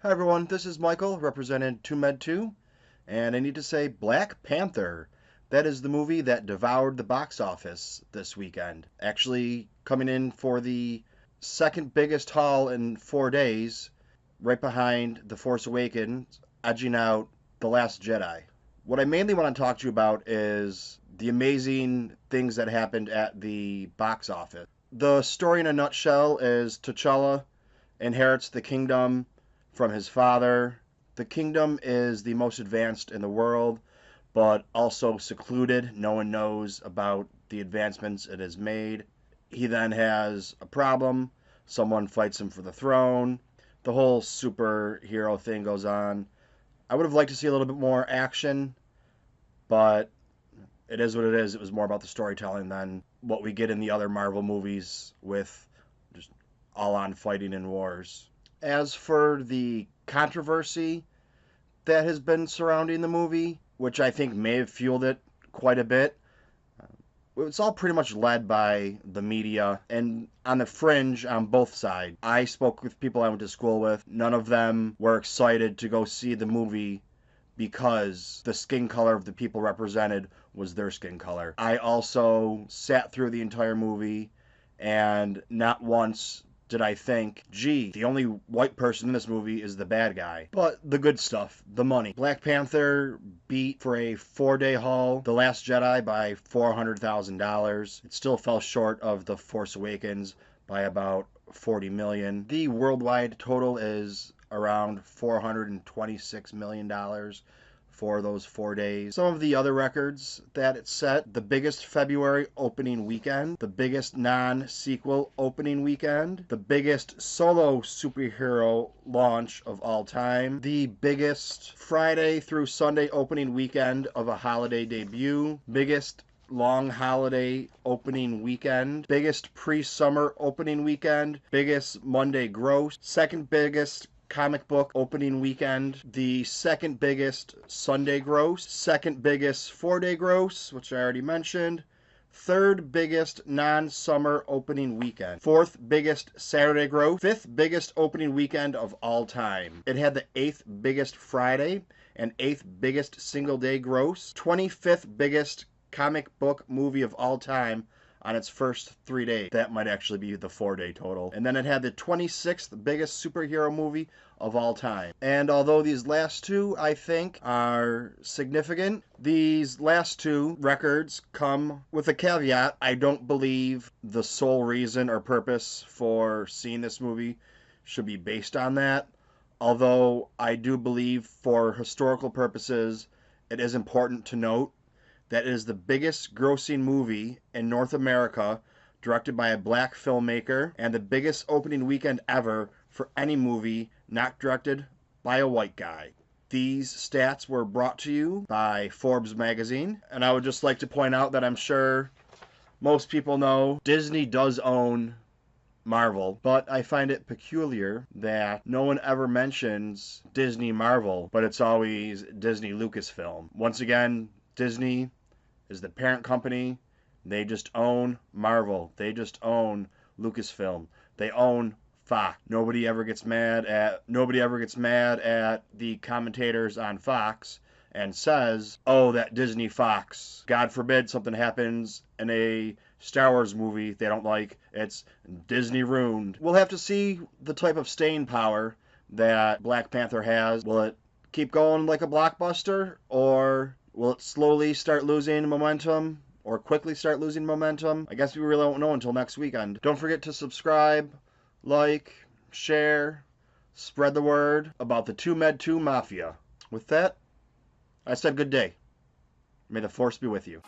Hi everyone, this is Michael representing TooMedToo, and I need to say Black Panther. That is the movie that devoured the box office this weekend. Actually coming in for the second biggest haul in 4 days, right behind The Force Awakens, edging out The Last Jedi. What I mainly want to talk to you about is the amazing things that happened at the box office. The story in a nutshell is T'Challa inherits the kingdom from his father. The kingdom is the most advanced in the world, but also secluded. No one knows about the advancements it has made. He then has a problem. Someone fights him for the throne. The whole superhero thing goes on. I would have liked to see a little bit more action, but it is what it is. It was more about the storytelling than what we get in the other Marvel movies with just all-on fighting and wars. As for the controversy that has been surrounding the movie, which I think may have fueled it quite a bit, it's all pretty much led by the media and on the fringe on both sides. I spoke with people I went to school with. None of them were excited to go see the movie because the skin color of the people represented was their skin color. I also sat through the entire movie, and not once did I think, gee, the only white person in this movie is the bad guy. But the good stuff, the money. Black Panther beat, for a 4-day haul, The Last Jedi by $400,000. It still fell short of The Force Awakens by about $40 million. The worldwide total is around $426 million for those 4 days. Some of the other records that it set: the biggest February opening weekend, the biggest non-sequel opening weekend, the biggest solo superhero launch of all time, the biggest Friday through Sunday opening weekend of a holiday debut, biggest long holiday opening weekend, biggest pre-summer opening weekend, biggest Monday gross, second biggest comic book opening weekend, the second biggest Sunday gross, second biggest 4-day gross, which I already mentioned, third biggest non-summer opening weekend, fourth biggest Saturday gross, fifth biggest opening weekend of all time. It had the 8th biggest Friday and 8th biggest single day gross, 25th biggest comic book movie of all time on its first 3 days. That might actually be the 4-day total. And then it had the 26th biggest superhero movie of all time. And although these last two, I think, are significant, these last two records come with a caveat. I don't believe the sole reason or purpose for seeing this movie should be based on that. Although I do believe, for historical purposes, it is important to note that it is the biggest grossing movie in North America directed by a black filmmaker, and the biggest opening weekend ever for any movie not directed by a white guy. These stats were brought to you by Forbes magazine, and I would just like to point out that I'm sure most people know Disney does own Marvel, but I find it peculiar that no one ever mentions Disney Marvel, but it's always Disney Lucasfilm. Once again, Disney is the parent company. They just own Marvel. They just own Lucasfilm. They own Fox. Nobody ever gets mad at the commentators on Fox and says, "Oh, that Disney Fox. God forbid something happens in a Star Wars movie they don't like. It's Disney ruined." We'll have to see the type of staying power that Black Panther has. Will it keep going like a blockbuster, or will it slowly start losing momentum, or quickly start losing momentum? I guess we really won't know until next weekend. Don't forget to subscribe, like, share, spread the word about the TooMedToo Mafia. With that, I said good day. May the Force be with you.